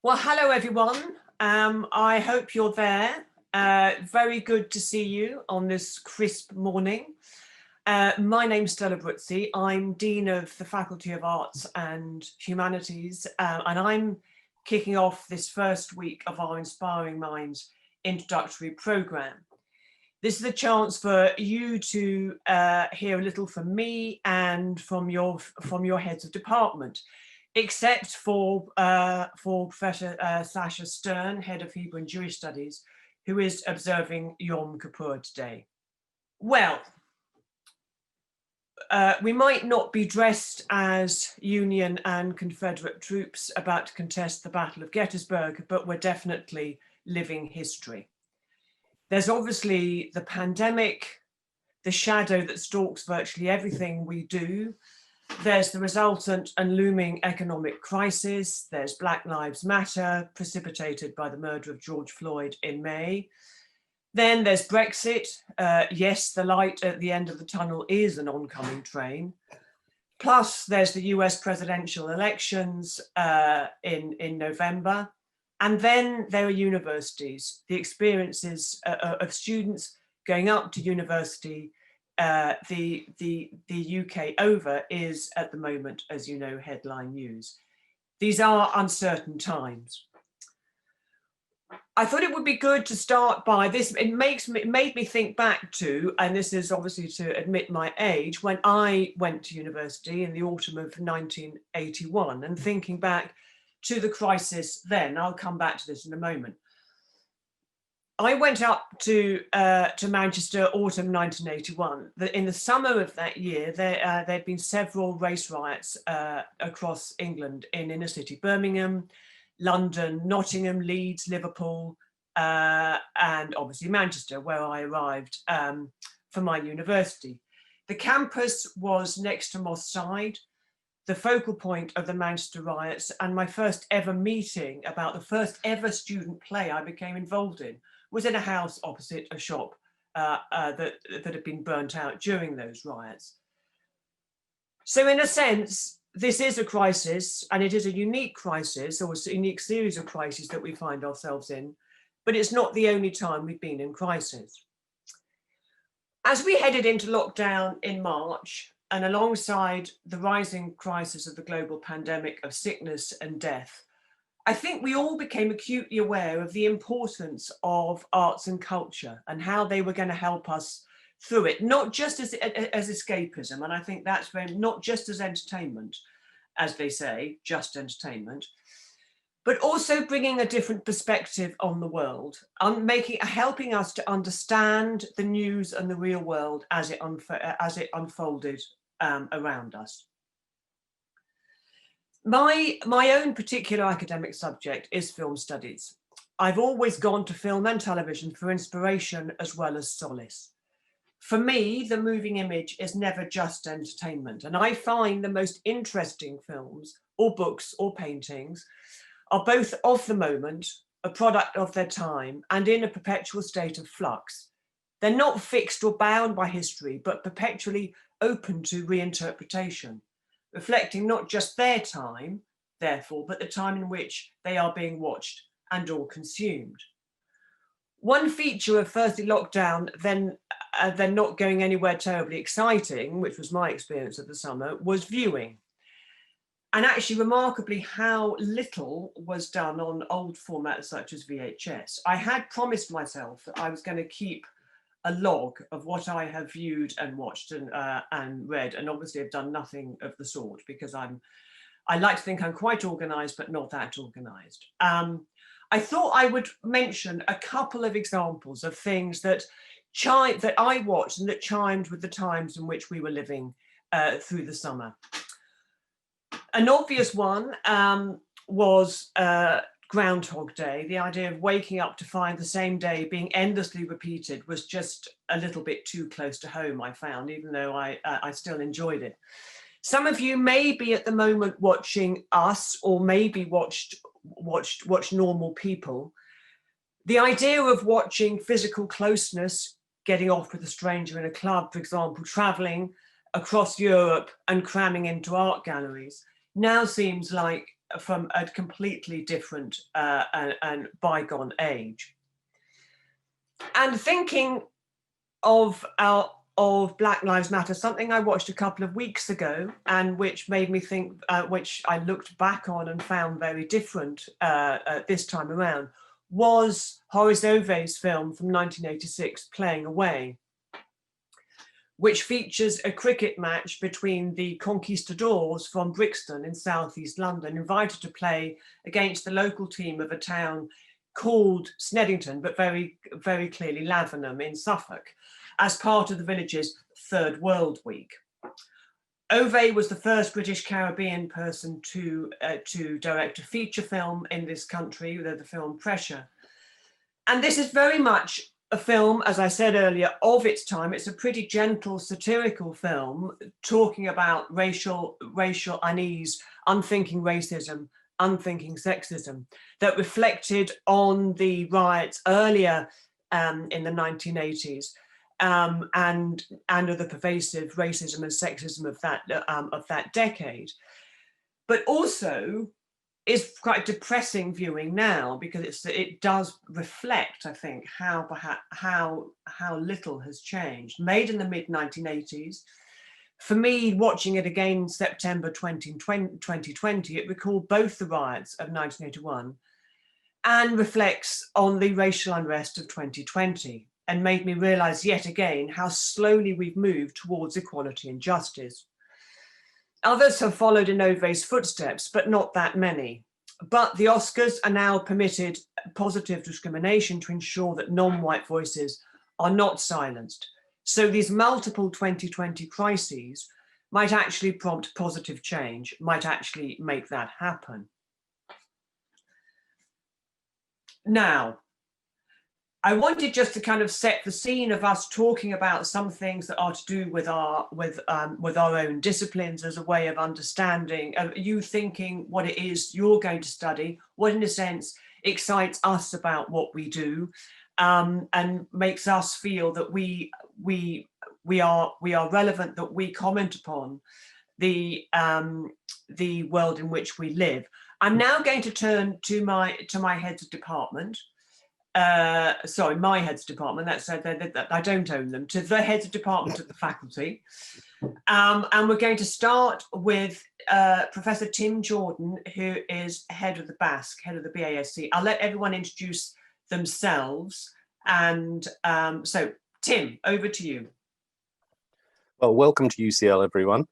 Well, hello everyone. I hope you're there. Very good to see you on this crisp morning. My name's Stella Bruzzi. I'm Dean of the Faculty of Arts and Humanities, and I'm kicking off this first week of our Inspiring Minds introductory programme. This is a chance for you to hear a little from me and from your heads of department, except for Professor Sasha Stern, Head of Hebrew and Jewish Studies, who is observing Yom Kippur today. Well, we might not be dressed as Union and Confederate troops about to contest the Battle of Gettysburg, but we're definitely living history. There's obviously the pandemic, the shadow that stalks virtually everything we do. There's the resultant and looming economic crisis. There's Black Lives Matter, precipitated by the murder of George Floyd in May. Then there's Brexit. Yes, the light at the end of the tunnel is an oncoming train. Plus, there's the US presidential elections in November. And then there are universities, the experiences of students going up to university. The UK over is at the moment, as you know, headline news. These are uncertain times. I thought it would be good to start by this. It made me think back to, and this is obviously to admit my age, when I went to university in the autumn of 1981, and thinking back to the crisis then. I'll come back to this in a moment. I went up to Manchester autumn 1981. In the summer of that year, there'd been several race riots across England, in inner city Birmingham, London, Nottingham, Leeds, Liverpool, and obviously Manchester, where I arrived for my university. The campus was next to Moss Side, the focal point of the Manchester riots, and my first ever meeting about the first ever student play I became involved in was in a house opposite a shop that had been burnt out during those riots. So in a sense, this is a crisis, and it is a unique crisis, or a unique series of crises that we find ourselves in, but it's not the only time we've been in crisis. As we headed into lockdown in March, and alongside the rising crisis of the global pandemic of sickness and death, I think we all became acutely aware of the importance of arts and culture and how they were going to help us through it, not just as escapism, and I think that's very, not just as entertainment, as they say, just entertainment, but also bringing a different perspective on the world, helping us to understand the news and the real world as it unfolded around us. My own particular academic subject is film studies. I've always gone to film and television for inspiration as well as solace. For me, the moving image is never just entertainment, and I find the most interesting films or books or paintings are both of the moment, a product of their time, and in a perpetual state of flux. They're not fixed or bound by history, but perpetually open to reinterpretation, reflecting not just their time, therefore, but the time in which they are being watched and or consumed. One feature of firstly lockdown, then not going anywhere terribly exciting, which was my experience of the summer, was viewing. And actually, remarkably, how little was done on old formats such as VHS. I had promised myself that I was going to keep a log of what I have viewed and watched and read, and obviously I've done nothing of the sort because I like to think I'm quite organised, but not that organised. I thought I would mention a couple of examples of things that I watched and that chimed with the times in which we were living through the summer. An obvious one was Groundhog Day. The idea of waking up to find the same day being endlessly repeated was just a little bit too close to home, I found, even though I still enjoyed it. Some of you may be at the moment watching Us, or maybe watched Normal People. The idea of watching physical closeness, getting off with a stranger in a club, for example, traveling across Europe and cramming into art galleries, now seems like from a completely different and bygone age. And thinking of Black Lives Matter, something I watched a couple of weeks ago and which made me think, which I looked back on and found very different this time around, was Horace Ove's film from 1986, Playing Away, which features a cricket match between the conquistadors from Brixton in southeast London, invited to play against the local team of a town called Snedington, but very, very clearly Lavenham in Suffolk, as part of the village's Third World Week. Ove was the first British Caribbean person to direct a feature film in this country, the film Pressure. And this is very much a film, as I said earlier, of its time. It's a pretty gentle, satirical film talking about racial unease, unthinking racism, unthinking sexism, that reflected on the riots earlier in the 1980s and of the pervasive racism and sexism of that decade. But also is quite depressing viewing now, because it does reflect, I think, how little has changed. Made in the mid-1980s, for me, watching it again in September 2020, it recalled both the riots of 1981 and reflects on the racial unrest of 2020, and made me realise yet again how slowly we've moved towards equality and justice. Others have followed in Ove's footsteps, but not that many. But the Oscars are now permitted positive discrimination to ensure that non-white voices are not silenced. So these multiple 2020 crises might actually prompt positive change, might actually make that happen. Now, I wanted just to kind of set the scene of us talking about some things that are to do with our own disciplines, as a way of understanding, you thinking what it is you're going to study, what in a sense excites us about what we do, and makes us feel that we are relevant, that we comment upon the world in which we live. I'm now going to turn to my heads of department. Sorry, my heads of department, that's I don't own them, to the heads of department at the faculty. And we're going to start with Professor Tim Jordan, who is head of the BASC, head of the BASC. I'll let everyone introduce themselves. And so, Tim, over to you. Well, welcome to UCL, everyone.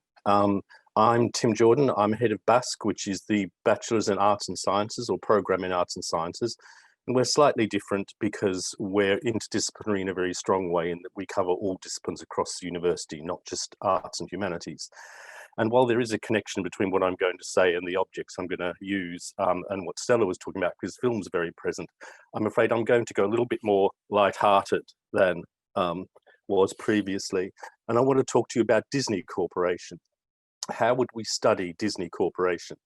I'm Tim Jordan. I'm head of BASC, which is the Bachelor's in Arts and Sciences, or Program in Arts and Sciences. And we're slightly different because we're interdisciplinary in a very strong way, in that we cover all disciplines across the university, not just arts and humanities. And while there is a connection between what I'm going to say and the objects I'm going to use, and what Stella was talking about, because film's very present, I'm afraid I'm going to go a little bit more light-hearted than was previously. And I want to talk to you about Disney Corporation. How would we study Disney Corporation?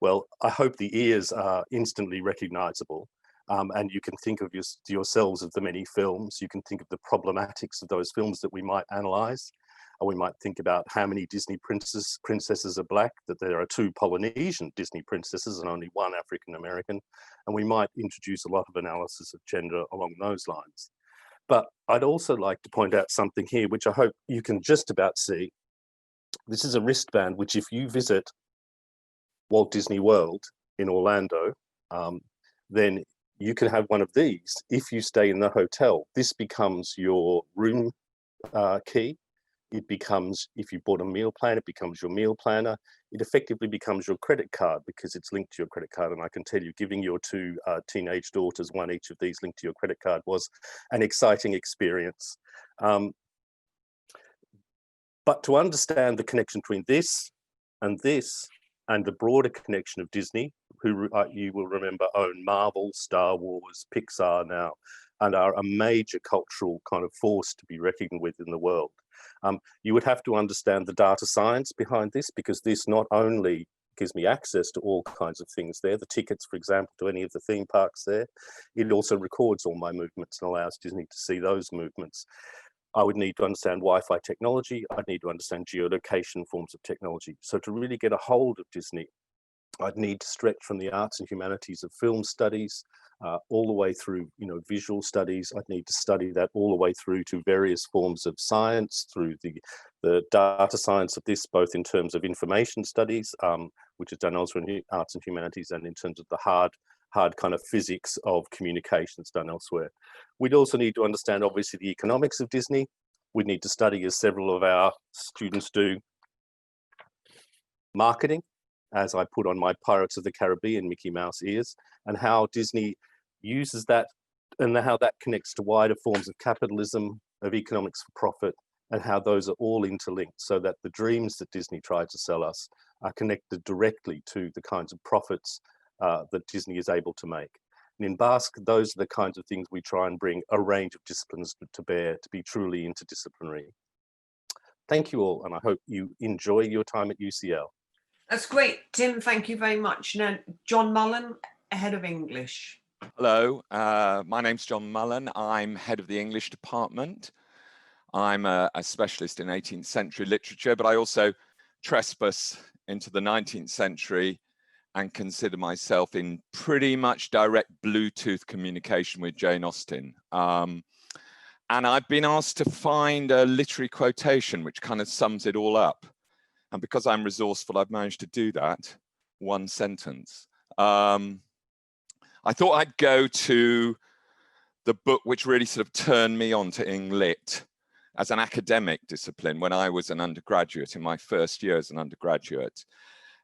Well, I hope the ears are instantly recognizable. And you can think of yourselves of the many films. You can think of the problematics of those films that we might analyze. Or we might think about how many Disney princesses are black, that there are 2 Polynesian Disney princesses and only 1 African American. And we might introduce a lot of analysis of gender along those lines. But I'd also like to point out something here, which I hope you can just about see. This is a wristband, which if you visit Walt Disney World in Orlando, then you can have one of these if you stay in the hotel. This becomes your room key. It becomes, if you bought a meal plan, it becomes your meal planner. It effectively becomes your credit card, because it's linked to your credit card. And I can tell you, giving your 2 teenage daughters one each of these linked to your credit card was an exciting experience. But to understand the connection between this and the broader connection of Disney, who you will remember own Marvel, Star Wars, Pixar now, and are a major cultural kind of force to be reckoned with in the world. You would have to understand the data science behind this, because this not only gives me access to all kinds of things there, the tickets, for example, to any of the theme parks there, it also records all my movements and allows Disney to see those movements. I would need to understand Wi-Fi technology. I'd need to understand geolocation forms of technology. So to really get a hold of Disney, I'd need to stretch from the arts and humanities of film studies all the way through, visual studies. I'd need to study that all the way through to various forms of science, through the data science of this, both in terms of information studies, which is done also in arts and humanities, and in terms of the hard kind of physics of communications done elsewhere. We'd also need to understand, obviously, the economics of Disney. We'd need to study, as several of our students do, marketing, as I put on my Pirates of the Caribbean Mickey Mouse ears, and how Disney uses that and how that connects to wider forms of capitalism, of economics for profit, and how those are all interlinked, so that the dreams that Disney tried to sell us are connected directly to the kinds of profits that Disney is able to make. And in Basque, those are the kinds of things we try and bring a range of disciplines to bear to be truly interdisciplinary. Thank you all, and I hope you enjoy your time at UCL. That's great, Tim. Thank you very much. Now, John Mullen, Head of English. Hello, my name's John Mullen. I'm head of the English department. I'm a specialist in 18th century literature, but I also trespass into the 19th century and consider myself in pretty much direct Bluetooth communication with Jane Austen. And I've been asked to find a literary quotation which kind of sums it all up. And because I'm resourceful, I've managed to do that. One sentence. I thought I'd go to the book which really sort of turned me on to Eng Lit as an academic discipline when I was an undergraduate, in my first year as an undergraduate.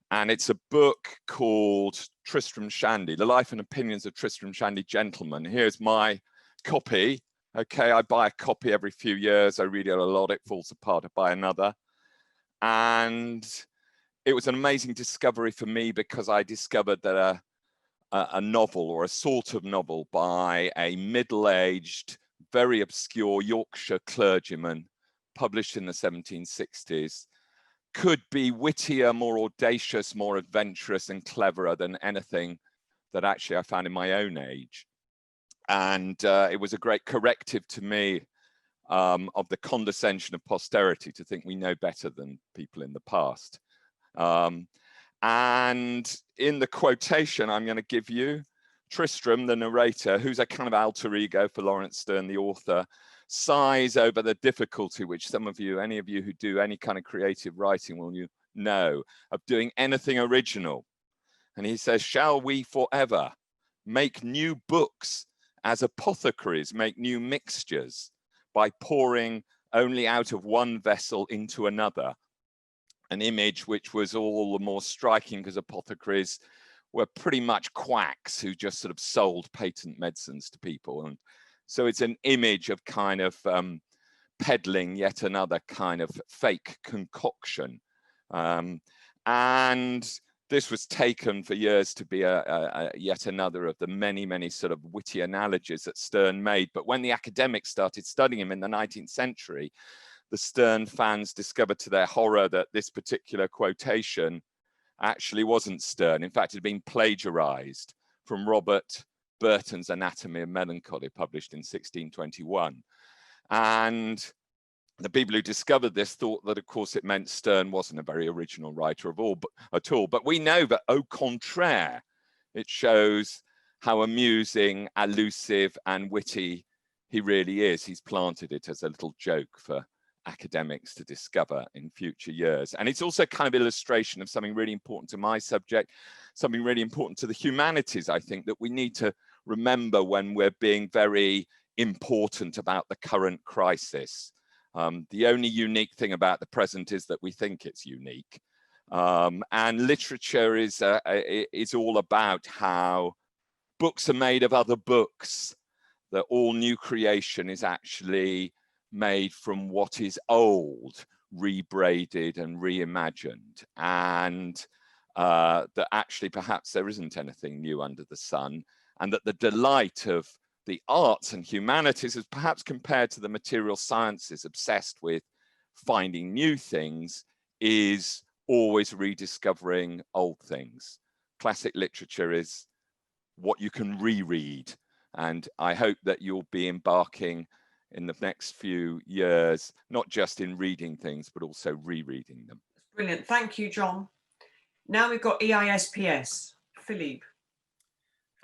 And it's a book called Tristram Shandy, The Life and Opinions of Tristram Shandy Gentleman. Here's my copy. Okay, I buy a copy every few years. I read it a lot, it falls apart, I buy another. And it was an amazing discovery for me because I discovered that a novel, or a sort of novel, by a middle-aged, very obscure Yorkshire clergyman published in the 1760s could be wittier, more audacious, more adventurous and cleverer than anything that actually I found in my own age. And it was a great corrective to me of the condescension of posterity to think we know better than people in the past. And in the quotation I'm going to give you, Tristram, the narrator, who's a kind of alter ego for Lawrence Sterne, the author, sighs over the difficulty, which some of you, any of you who do any kind of creative writing will know, of doing anything original. And he says, shall we forever make new books as apothecaries make new mixtures by pouring only out of one vessel into another? An image which was all the more striking because apothecaries were pretty much quacks who just sort of sold patent medicines to people. And so it's an image of kind of peddling yet another kind of fake concoction. And this was taken for years to be yet another of the many, many sort of witty analogies that Sterne made. But when the academics started studying him in the 19th century, the Sterne fans discovered to their horror that this particular quotation actually wasn't Sterne. In fact, it had been plagiarized from Robert Burton's Anatomy of Melancholy, published in 1621. And the people who discovered this thought that, of course, it meant Sterne wasn't a very original writer at all. But we know that, au contraire, it shows how amusing, elusive, and witty he really is. He's planted it as a little joke for academics to discover in future years. And it's also kind of illustration of something really important to my subject, something really important to the humanities, I think, that we need to remember when we're being very important about the current crisis. The only unique thing about the present is that we think it's unique. And literature is all about how books are made of other books, that all new creation is actually made from what is old, rebraided and reimagined, and that actually perhaps there isn't anything new under the sun, and that the delight of the arts and humanities is perhaps compared to the material sciences obsessed with finding new things is always rediscovering old things. Classic literature is what you can reread, and I hope that you'll be embarking in the next few years, not just in reading things, but also rereading them. Brilliant. Thank you, John. Now we've got EISPS. Philippe.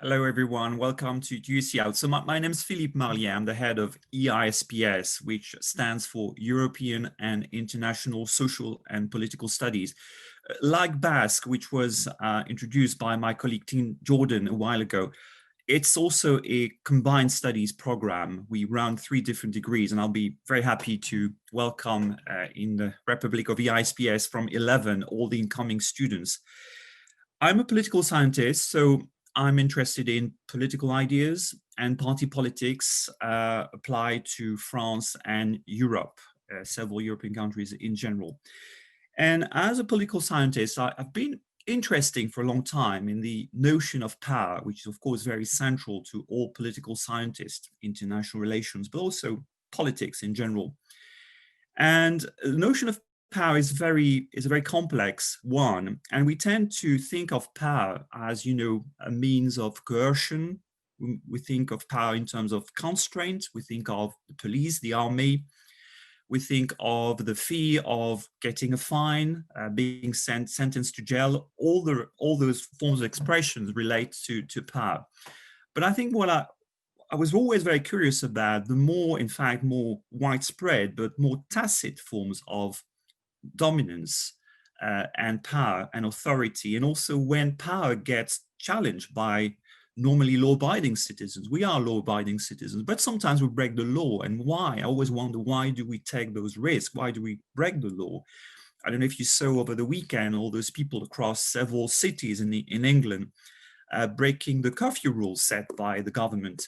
Hello, everyone. Welcome to UCL. So my name is Philippe Malia. I'm the head of EISPS, which stands for European and International Social and Political Studies. Like Basque, which was introduced by my colleague Tim Jordan a while ago, it's also a combined studies program. We run 3 different degrees, and I'll be very happy to welcome in the Republic of EISPS from 11 all the incoming students. I'm a political scientist, so I'm interested in political ideas and party politics applied to France and Europe, several European countries in general. And as a political scientist, I've been interesting for a long time in the notion of power, which is of course very central to all political scientists, international relations, but also politics in general. And the notion of power is a very complex one, and we tend to think of power as, you know, a means of coercion. We think of power in terms of constraint. We think of the police, the army. We think of the fear of getting a fine, being sentenced to jail. All those forms of expressions relate to power. But I think what I was always very curious about, the more, in fact, more widespread, but more tacit forms of dominance and power and authority, and also when power gets challenged by normally law-abiding citizens. We are law-abiding citizens, but sometimes we break the law. And why? I always wonder, why do we take those risks? Why do we break the law? I don't know if you saw over the weekend all those people across several cities in England breaking the curfew rules set by the government.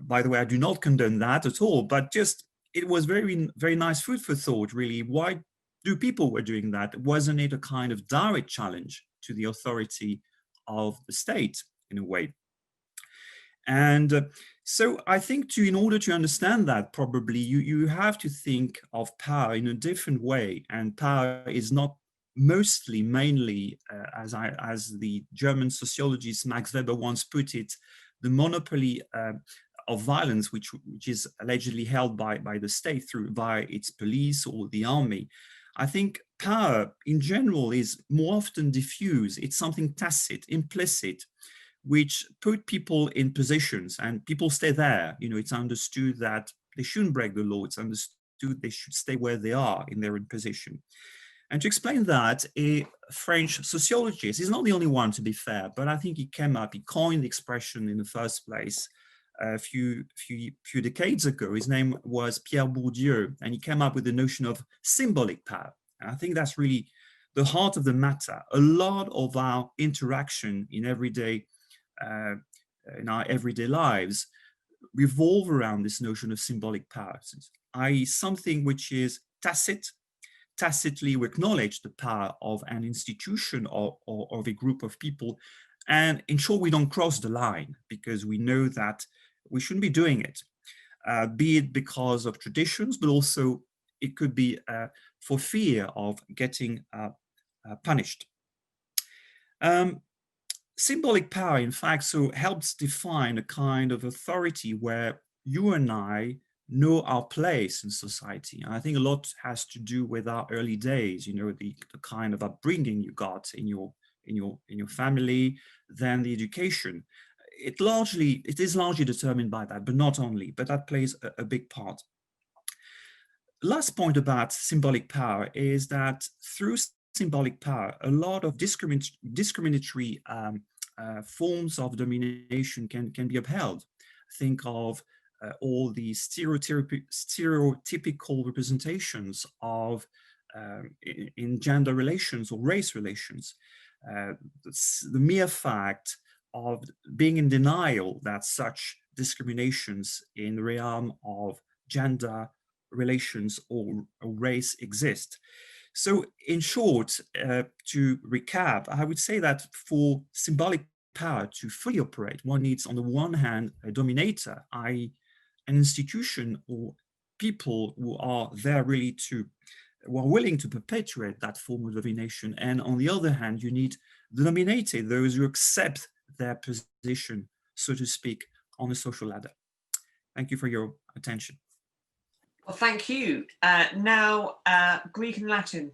By the way, I do not condone that at all, but just it was very, very nice food for thought, really. Why do people were doing that? Wasn't it a kind of direct challenge to the authority of the state in a way? And so I think in order to understand that, probably you have to think of power in a different way. And power is not mainly, as the German sociologist Max Weber once put it, the monopoly of violence, which is allegedly held by the state via its police or the army. I think power in general is more often diffuse. It's something tacit, implicit, which put people in positions and people stay there. You know, it's understood that they shouldn't break the law. It's understood they should stay where they are in their own position. And to explain that, a French sociologist, he's not the only one to be fair, but I think he coined the expression in the first place a few decades ago. His name was Pierre Bourdieu, and he came up with the notion of symbolic power. And I think that's really the heart of the matter. A lot of our interaction in our everyday lives revolve around this notion of symbolic power, i.e. something which is tacitly we acknowledge the power of an institution or of a group of people, and ensure we don't cross the line, because we know that we shouldn't be doing it, be it because of traditions, but also it could be for fear of getting punished. Symbolic power, in fact, so helps define a kind of authority where you and I know our place in society. And I think a lot has to do with our early days, you know, the kind of upbringing you got in your family, then the education. It is largely determined by that, but not only, but that plays a big part. Last point about symbolic power is that through symbolic power, a lot of discriminatory forms of domination can be upheld. Think of all the stereotypical representations of in gender relations or race relations. The mere fact of being in denial that such discriminations in the realm of gender relations or race exist. So in short, to recap, I would say that for symbolic power to fully operate, one needs on the one hand a dominator, i.e. an institution or people who are there really who are willing to perpetuate that form of domination. And on the other hand, you need the dominated, those who accept their position, so to speak, on the social ladder. Thank you for your attention. Well, thank you. Now, Greek and Latin,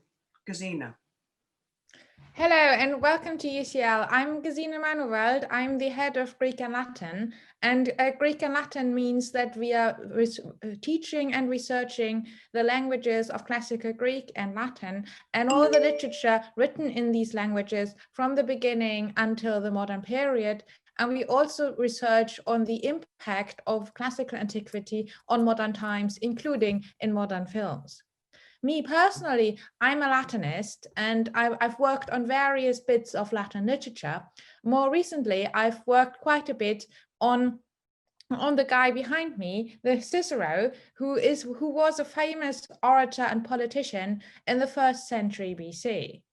Gaezina. Hello and welcome to UCL. I'm Gaezina Manoweld. I'm the head of Greek and Latin. And Greek and Latin means that we are teaching and researching the languages of classical Greek and Latin and all the literature written in these languages from the beginning until the modern period. And we also research on the impact of classical antiquity on modern times, including in modern films. Me personally, I'm a Latinist and I've worked on various bits of Latin literature. More recently, I've worked quite a bit on the guy behind me, the Cicero, who was a famous orator and politician in the 1st century BC.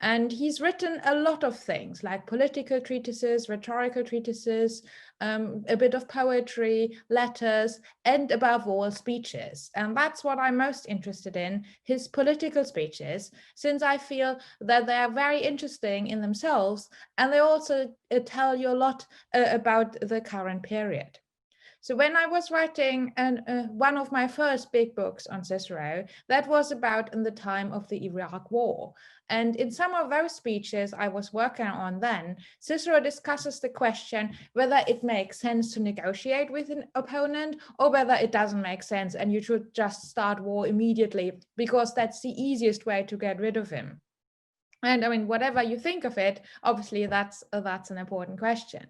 And he's written a lot of things like political treatises, rhetorical treatises, a bit of poetry, letters, and above all, speeches. And that's what I'm most interested in, his political speeches, since I feel that they are very interesting in themselves, and they also tell you a lot about the current period. So when I was writing one of my first big books on Cicero, that was about in the time of the Iraq War. And in some of those speeches I was working on then, Cicero discusses the question whether it makes sense to negotiate with an opponent or whether it doesn't make sense and you should just start war immediately because that's the easiest way to get rid of him. And I mean, whatever you think of it, obviously that's an important question.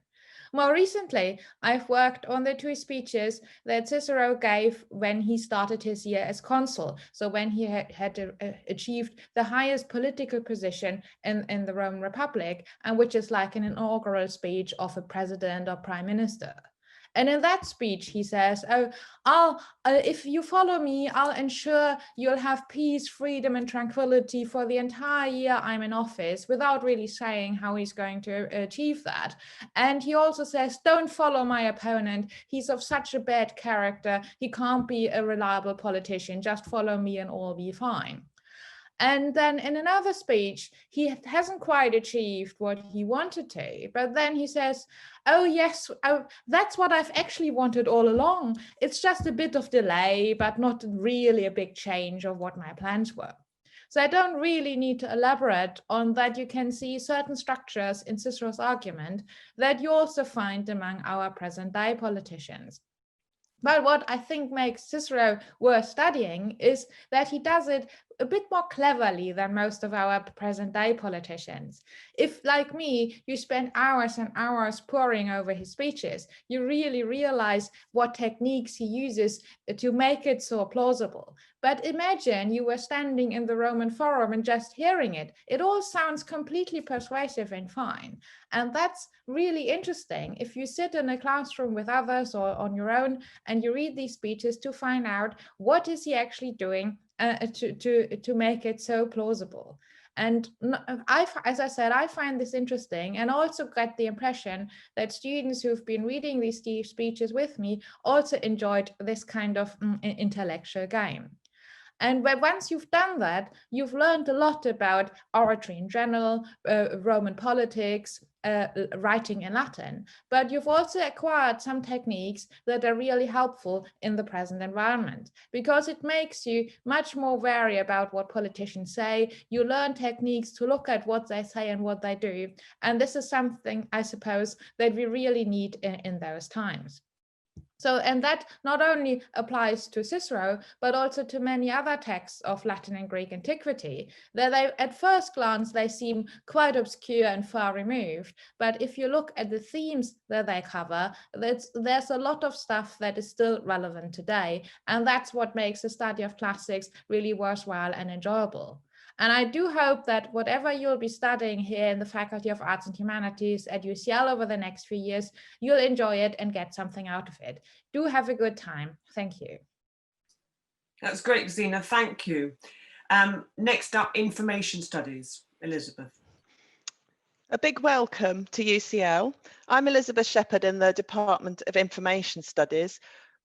More recently, I've worked on the 2 speeches that Cicero gave when he started his year as consul. So when he had achieved the highest political position in the Roman Republic, and which is like an inaugural speech of a president or prime minister. And in that speech, he says, if you follow me, I'll ensure you'll have peace, freedom, and tranquility for the entire year I'm in office, without really saying how he's going to achieve that. And he also says, don't follow my opponent. He's of such a bad character. He can't be a reliable politician. Just follow me and all be fine. And then in another speech, he hasn't quite achieved what he wanted to, but then he says, oh yes, that's what I've actually wanted all along. It's just a bit of delay, but not really a big change of what my plans were. So I don't really need to elaborate on that. You can see certain structures in Cicero's argument that you also find among our present day politicians. But what I think makes Cicero worth studying is that he does it a bit more cleverly than most of our present day politicians. If, like me, you spend hours and hours poring over his speeches, you really realize what techniques he uses to make it so plausible. But imagine you were standing in the Roman Forum and just hearing it. It all sounds completely persuasive and fine. And that's really interesting if you sit in a classroom with others or on your own and you read these speeches to find out what is he actually doing to make it so plausible. And as I said, I find this interesting and also get the impression that students who've been reading these speeches with me also enjoyed this kind of intellectual game. And once you've done that, you've learned a lot about oratory in general, Roman politics, writing in Latin, but you've also acquired some techniques that are really helpful in the present environment, because it makes you much more wary about what politicians say. You learn techniques to look at what they say and what they do. And this is something, I suppose, that we really need in those times. So, and that not only applies to Cicero, but also to many other texts of Latin and Greek antiquity, that at first glance, they seem quite obscure and far removed. But if you look at the themes that they cover, there's a lot of stuff that is still relevant today. And that's what makes the study of classics really worthwhile and enjoyable. And I do hope that whatever you'll be studying here in the Faculty of Arts and Humanities at UCL over the next few years, you'll enjoy it and get something out of it. Do have a good time. Thank you. That's great, Gaezina. Thank you. Next up, Information Studies. Elizabeth. A big welcome to UCL. I'm Elizabeth Shepard in the Department of Information Studies.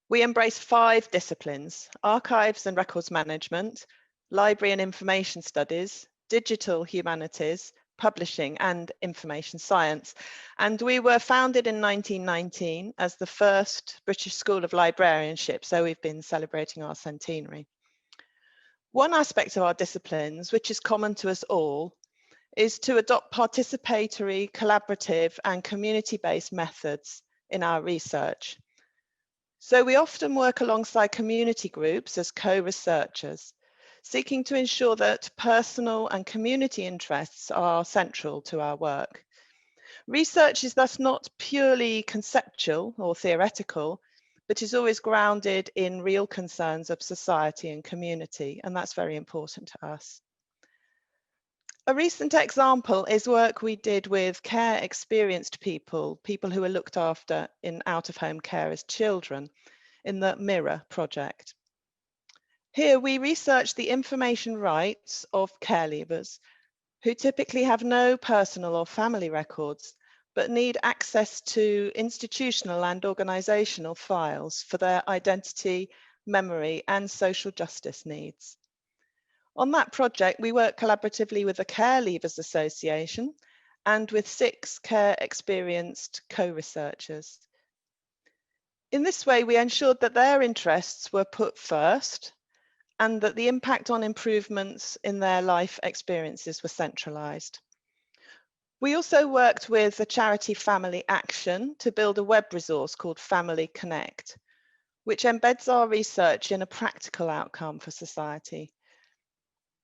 We embrace 5 disciplines: archives and records management, library and information studies, digital humanities, publishing, and information science. And we were founded in 1919 as the first British School of Librarianship, so we've been celebrating our centenary. One aspect of our disciplines, which is common to us all, is to adopt participatory, collaborative, and community-based methods in our research. So we often work alongside community groups as co-researchers, seeking to ensure that personal and community interests are central to our work. Research is thus not purely conceptual or theoretical, but is always grounded in real concerns of society and community, and that's very important to us. A recent example is work we did with care experienced people who were looked after in out-of-home care as children in the Mirror project. Here we researched the information rights of care leavers who typically have no personal or family records, but need access to institutional and organisational files for their identity, memory, and social justice needs. On that project, we worked collaboratively with the Care Leavers Association and with 6 care experienced co-researchers. In this way, we ensured that their interests were put first and that the impact on improvements in their life experiences were centralised. We also worked with the charity Family Action to build a web resource called Family Connect, which embeds our research in a practical outcome for society.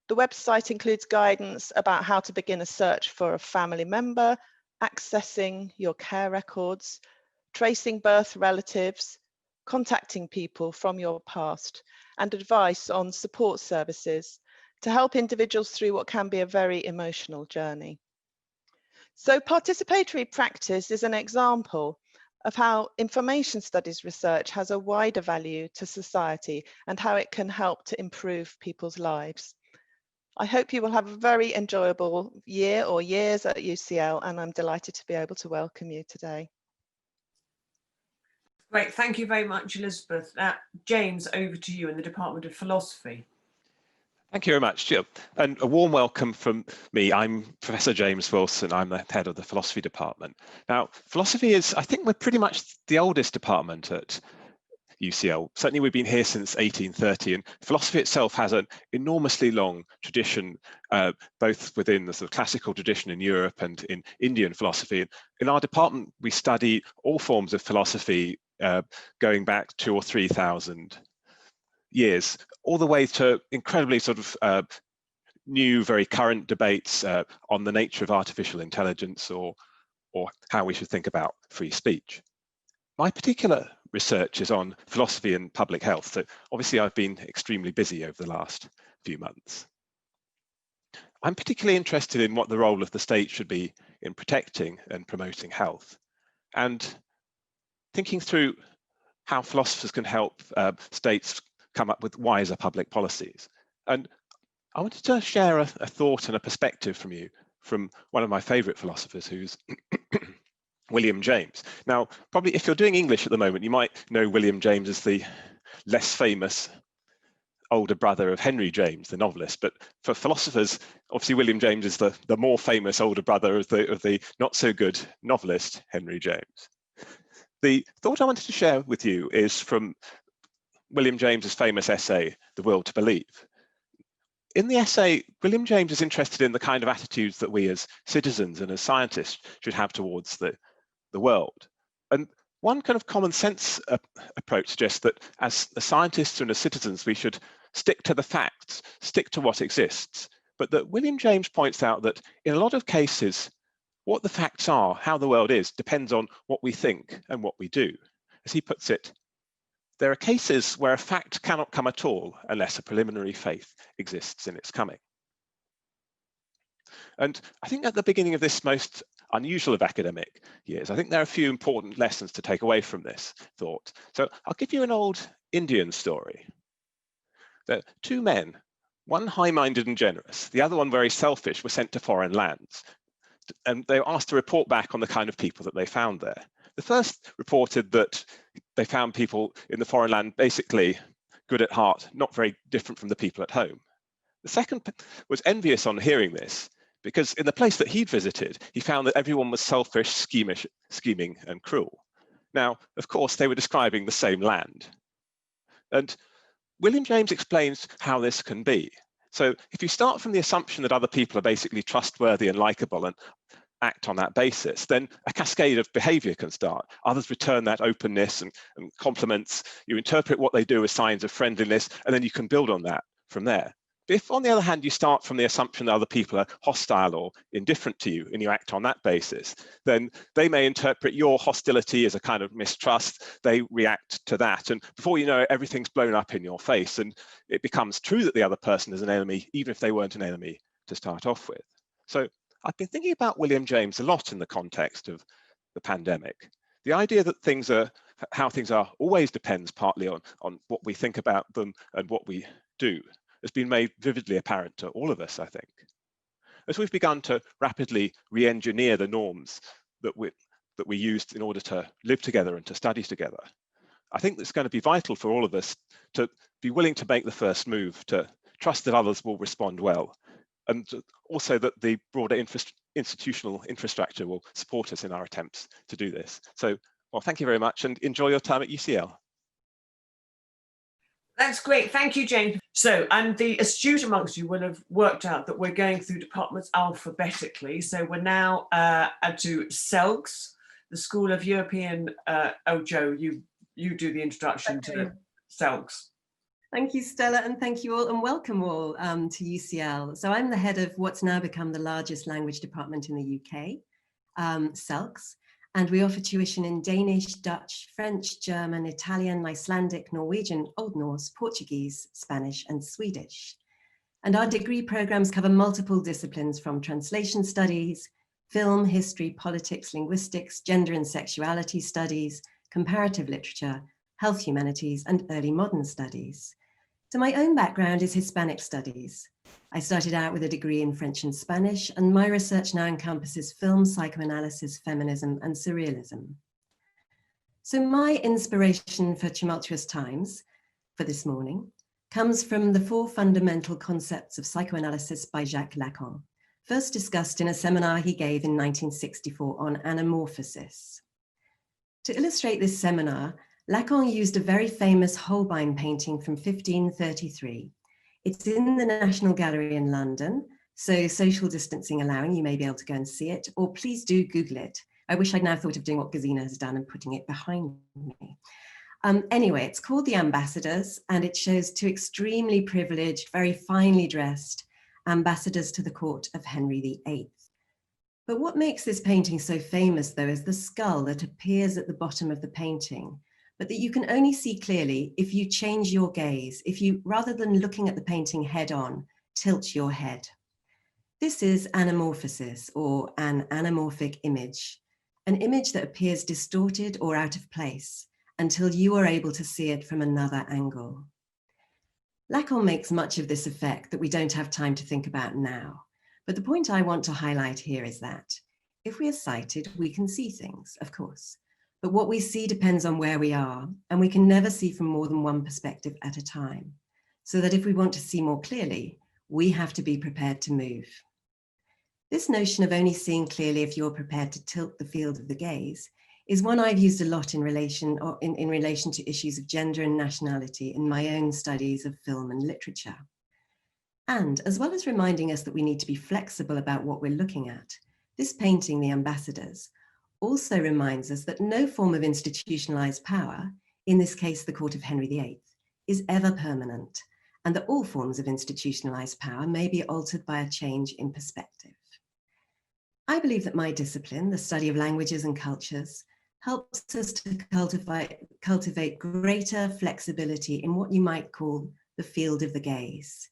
The website includes guidance about how to begin a search for a family member, accessing your care records, tracing birth relatives, contacting people from your past, and advice on support services to help individuals through what can be a very emotional journey. So participatory practice is an example of how information studies research has a wider value to society and how it can help to improve people's lives. I hope you will have a very enjoyable year or years at UCL, and I'm delighted to be able to welcome you today. Great, thank you very much, Elizabeth. James, over to you in the Department of Philosophy. Thank you very much, Jill. And a warm welcome from me. I'm Professor James Wilson. I'm the head of the philosophy department. Now, philosophy is, I think we're pretty much the oldest department at UCL. Certainly we've been here since 1830, and philosophy itself has an enormously long tradition, both within the sort of classical tradition in Europe and in Indian philosophy. In our department, we study all forms of philosophy going back 2,000 or 3,000 years, all the way to incredibly sort of new, very current debates on the nature of artificial intelligence or how we should think about free speech. My particular research is on philosophy and public health, so obviously I've been extremely busy over the last few months. I'm particularly interested in what the role of the state should be in protecting and promoting health, and thinking through how philosophers can help states come up with wiser public policies. And I wanted to share a thought and a perspective from you, from one of my favourite philosophers, who's William James. Now, probably if you're doing English at the moment, you might know William James as the less famous older brother of Henry James, the novelist. But for philosophers, obviously William James is the more famous older brother of the not so good novelist, Henry James. The thought I wanted to share with you is from William James's famous essay, The Will to Believe. In the essay, William James is interested in the kind of attitudes that we as citizens and as scientists should have towards the world. And one kind of common sense approach suggests that as scientists and as citizens, we should stick to the facts, stick to what exists. But that William James points out that in a lot of cases, what the facts are, how the world is, depends on what we think and what we do. As he puts it, there are cases where a fact cannot come at all unless a preliminary faith exists in its coming. And I think at the beginning of this most unusual of academic years, I think there are a few important lessons to take away from this thought. So I'll give you an old Indian story. There are 2 men, one high-minded and generous, the other one very selfish, were sent to foreign lands. And they were asked to report back on the kind of people that they found there. The first reported that they found people in the foreign land basically good at heart, not very different from the people at home. The second was envious on hearing this, because in the place that he'd visited, he found that everyone was selfish, scheming, and cruel. Now, of course, they were describing the same land. And William James explains how this can be. So if you start from the assumption that other people are basically trustworthy and likable and act on that basis, then a cascade of behavior can start. Others return that openness and compliments. You interpret what they do as signs of friendliness, and then you can build on that from there. But if, on the other hand, you start from the assumption that other people are hostile or indifferent to you, and you act on that basis, then they may interpret your hostility as a kind of mistrust. They react to that, and before you know it, everything's blown up in your face, and it becomes true that the other person is an enemy, even if they weren't an enemy to start off with. So I've been thinking about William James a lot in the context of the pandemic. The idea that how things are always depends partly on what we think about them and what we do has been made vividly apparent to all of us, I think. As we've begun to rapidly re-engineer the norms that we used in order to live together and to study together, I think it's going to be vital for all of us to be willing to make the first move, to trust that others will respond well, and also that the broader institutional infrastructure will support us in our attempts to do this. So, well, thank you very much and enjoy your time at UCL. That's great. Thank you, Jane. So, and the astute amongst you will have worked out that we're going through departments alphabetically. So we're now to CELGS, the School of European, oh, Joe, you do the introduction to the CELGS. Thank you, Stella, and thank you all, and welcome all to UCL. So I'm the head of what's now become the largest language department in the UK, CELGS, and we offer tuition in Danish, Dutch, French, German, Italian, Icelandic, Norwegian, Old Norse, Portuguese, Spanish, and Swedish. And our degree programs cover multiple disciplines from translation studies, film, history, politics, linguistics, gender and sexuality studies, comparative literature, health humanities, and early modern studies. So my own background is Hispanic studies. I started out with a degree in French and Spanish, and my research now encompasses film, psychoanalysis, feminism, and surrealism. So my inspiration for Tumultuous Times for this morning comes from the 4 fundamental concepts of psychoanalysis by Jacques Lacan, first discussed in a seminar he gave in 1964 on anamorphosis. To illustrate this seminar, Lacan used a very famous Holbein painting from 1533. It's in the National Gallery in London, so social distancing allowing, you may be able to go and see it, or please do Google it. I wish I'd now thought of doing what Gaezina has done and putting it behind me. Anyway, it's called The Ambassadors, and it shows 2 extremely privileged, very finely dressed ambassadors to the court of Henry VIII. But what makes this painting so famous, though, is the skull that appears at the bottom of the painting, but that you can only see clearly if you change your gaze, if you, rather than looking at the painting head on, tilt your head. This is anamorphosis, or an anamorphic image, an image that appears distorted or out of place until you are able to see it from another angle. Lacan makes much of this effect that we don't have time to think about now, but the point I want to highlight here is that if we are sighted, we can see things, of course. But what we see depends on where we are, and we can never see from more than one perspective at a time. So that if we want to see more clearly, we have to be prepared to move. This notion of only seeing clearly if you're prepared to tilt the field of the gaze is one I've used a lot in relation to issues of gender and nationality in my own studies of film and literature. And as well as reminding us that we need to be flexible about what we're looking at, this painting, The Ambassadors, also reminds us that no form of institutionalized power, in this case the court of Henry VIII, is ever permanent, and that all forms of institutionalized power may be altered by a change in perspective. I believe that my discipline, the study of languages and cultures, helps us to cultivate greater flexibility in what you might call the field of the gaze.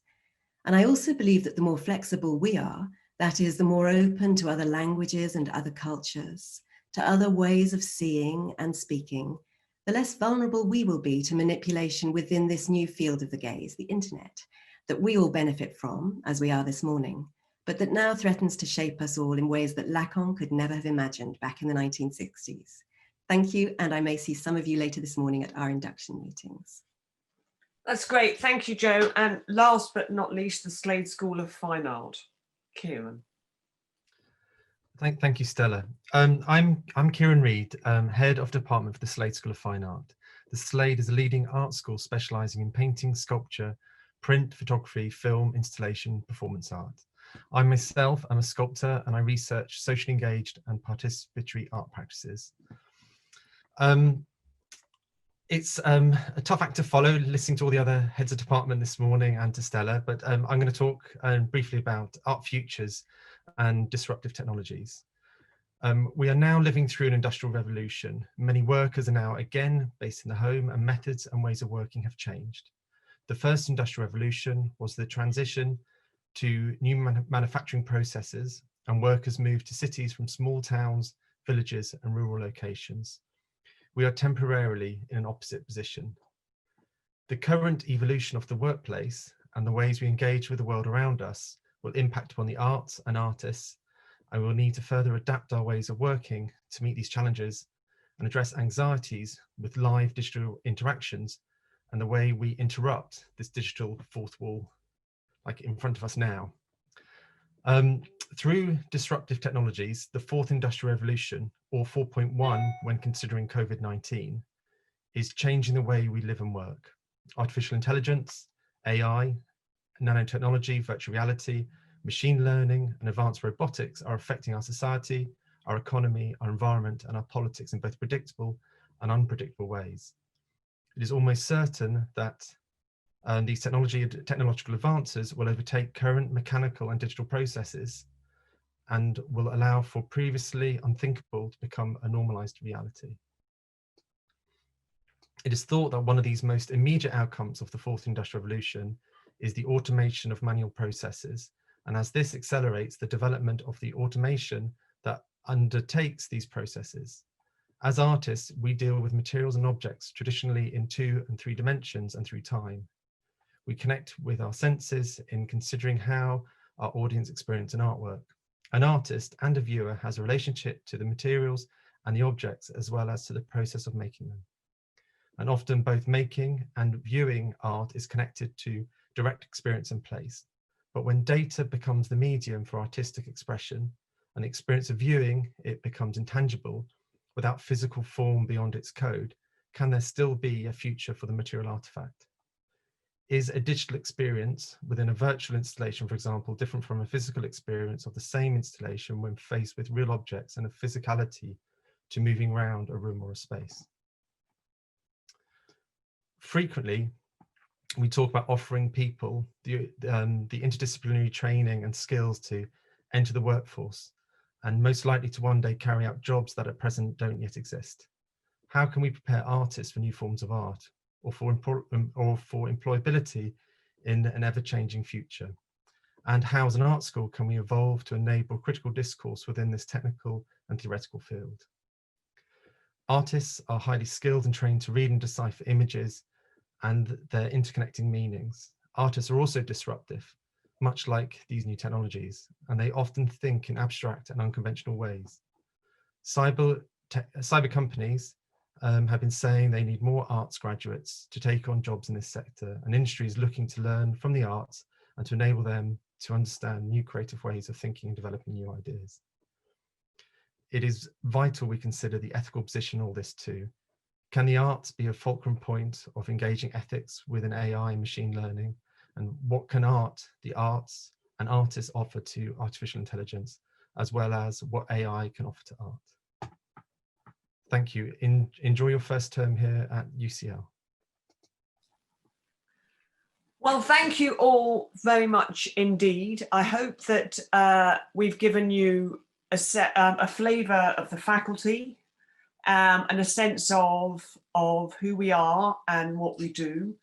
And I also believe that the more flexible we are, that is, the more open to other languages and other cultures, to other ways of seeing and speaking, the less vulnerable we will be to manipulation within this new field of the gaze, the internet, that we all benefit from, as we are this morning, but that now threatens to shape us all in ways that Lacan could never have imagined back in the 1960s. Thank you, and I may see some of you later this morning at our induction meetings. That's great, thank you, Joe. And last but not least, the Slade School of Fine Art, Kieran. Thank you, Stella. I'm Kieran Reid, Head of Department for the Slade School of Fine Art. The Slade is a leading art school specialising in painting, sculpture, print, photography, film, installation, performance art. I myself am a sculptor and I research socially engaged and participatory art practices. It's a tough act to follow, listening to all the other heads of department this morning and to Stella, but I'm going to talk briefly about art futures and disruptive technologies. We are now living through an industrial revolution. Many workers are now again based in the home, and methods and ways of working have changed. The first industrial revolution was the transition to new manufacturing processes, and workers moved to cities from small towns, villages, and rural locations. We are temporarily in an opposite position. The current evolution of the workplace and the ways we engage with the world around us will impact upon the arts and artists, and we'll need to further adapt our ways of working to meet these challenges and address anxieties with live digital interactions and the way we interrupt this digital fourth wall, like in front of us now. Through disruptive technologies, the fourth industrial revolution, or 4.1 when considering COVID-19, is changing the way we live and work. Artificial intelligence, AI, nanotechnology, virtual reality, machine learning, and advanced robotics are affecting our society, our economy, our environment, and our politics in both predictable and unpredictable ways. It is almost certain that these technological advances will overtake current mechanical and digital processes and will allow for previously unthinkable to become a normalized reality. It is thought that one of these most immediate outcomes of the fourth industrial revolution is the automation of manual processes. And as this accelerates the development of the automation that undertakes these processes. As artists, we deal with materials and objects traditionally in 2 and 3 dimensions and through time. We connect with our senses in considering how our audience experience an artwork. An artist and a viewer has a relationship to the materials and the objects, as well as to the process of making them. And often both making and viewing art is connected to direct experience and place. But when data becomes the medium for artistic expression and the experience of viewing, it becomes intangible without physical form beyond its code, can there still be a future for the material artifact? Is a digital experience within a virtual installation, for example, different from a physical experience of the same installation when faced with real objects and a physicality to moving around a room or a space? Frequently, we talk about offering people the interdisciplinary training and skills to enter the workforce and most likely to one day carry out jobs that at present don't yet exist. How can we prepare artists for new forms of art or for employability in an ever-changing future? And how as an art school can we evolve to enable critical discourse within this technical and theoretical field? Artists are highly skilled and trained to read and decipher images and their interconnecting meanings. Artists are also disruptive, much like these new technologies, and they often think in abstract and unconventional ways. Cyber companies have been saying they need more arts graduates to take on jobs in this sector, and industry is looking to learn from the arts and to enable them to understand new creative ways of thinking and developing new ideas. It is vital we consider the ethical position in all this too. Can the arts be a fulcrum point of engaging ethics within AI and machine learning? And what can art, the arts, and artists offer to artificial intelligence, as well as what AI can offer to art? Thank you. Enjoy your first term here at UCL. Well, thank you all very much indeed. I hope that we've given you a flavour of the faculty and a sense of who we are and what we do.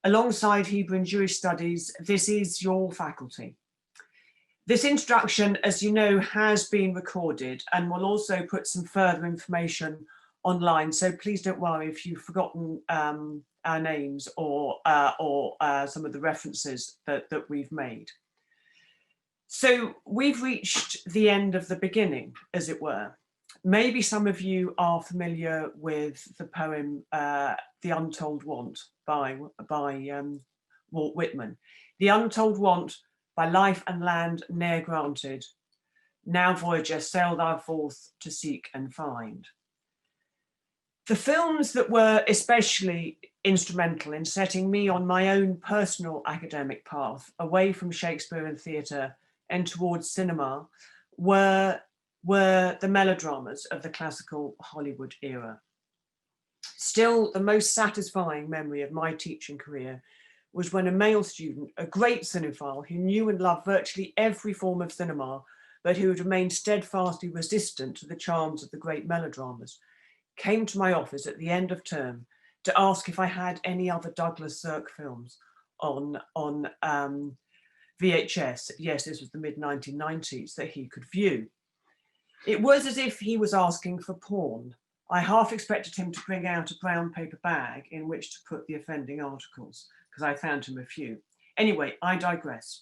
Alongside Hebrew and Jewish Studies, this is your faculty. This introduction, as you know, has been recorded and we'll also put some further information online. So please don't worry if you've forgotten our names or some of the references that we've made. So we've reached the end of the beginning, as it were. Maybe some of you are familiar with the poem The Untold Want by Walt Whitman. The untold want by life and land ne'er granted, now voyager sail thou forth to seek and find. The films that were especially instrumental in setting me on my own personal academic path away from Shakespeare and theatre and towards cinema were the melodramas of the classical Hollywood era. Still, the most satisfying memory of my teaching career was when a male student, a great cinephile who knew and loved virtually every form of cinema, but who had remained steadfastly resistant to the charms of the great melodramas, came to my office at the end of term to ask if I had any other Douglas Sirk films on VHS. Yes, this was the mid-1990s, that he could view. It was as if he was asking for porn. I half expected him to bring out a brown paper bag in which to put the offending articles, because I found him a few. Anyway, I digress.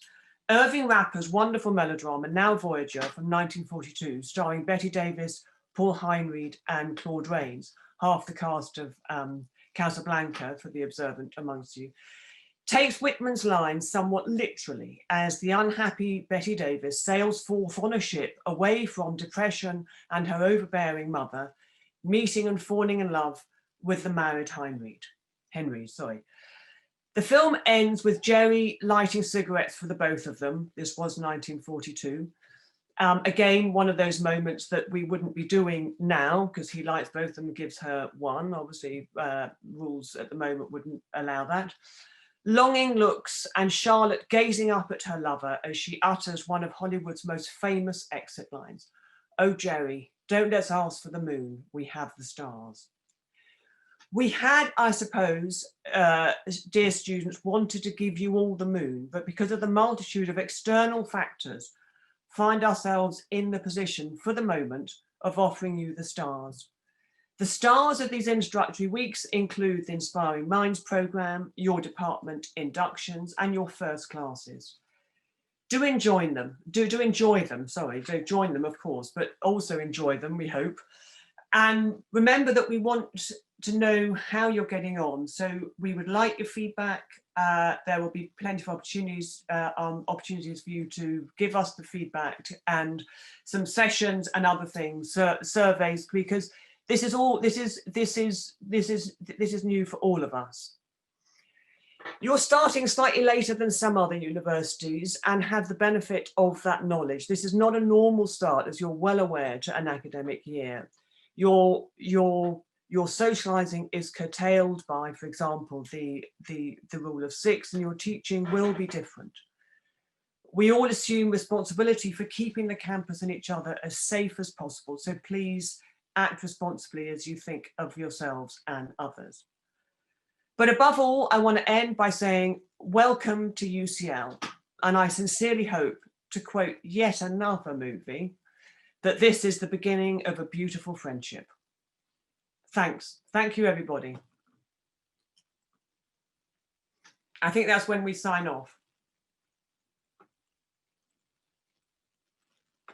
Irving Rapper's wonderful melodrama, Now Voyager, from 1942, starring Betty Davis, Paul Heinried and Claude Rains, half the cast of Casablanca for the observant amongst you, takes Whitman's lines somewhat literally as the unhappy Betty Davis sails forth on a ship away from depression and her overbearing mother, meeting and falling in love with the married Henry. The film ends with Jerry lighting cigarettes for the both of them. This was 1942. Again, one of those moments that we wouldn't be doing now, because he lights both of them and gives her one. Obviously, rules at the moment wouldn't allow that. Longing looks and Charlotte gazing up at her lover as she utters one of Hollywood's most famous exit lines. "Oh, Jerry, don't let's ask for the moon, we have the stars." We had, I suppose, dear students, wanted to give you all the moon, but because of the multitude of external factors, find ourselves in the position for the moment of offering you the stars. The stars of these introductory weeks include the Inspiring Minds programme, your department inductions, and your first classes. Do enjoy them, do join them, of course, but also enjoy them, we hope. And remember that we want to know how you're getting on. So we would like your feedback. There will be plenty of opportunities for you to give us the feedback and some sessions and other things, surveys, because this is new for all of us. You're starting slightly later than some other universities and have the benefit of that knowledge. This is not a normal start, as you're well aware, to an academic year. Your socializing is curtailed by, for example, the rule of 6, and your teaching will be different. We all assume responsibility for keeping the campus and each other as safe as possible. So please act responsibly as you think of yourselves and others. But above all, I want to end by saying, welcome to UCL. And I sincerely hope, to quote yet another movie, that this is the beginning of a beautiful friendship. Thanks. Thank you, everybody. I think that's when we sign off.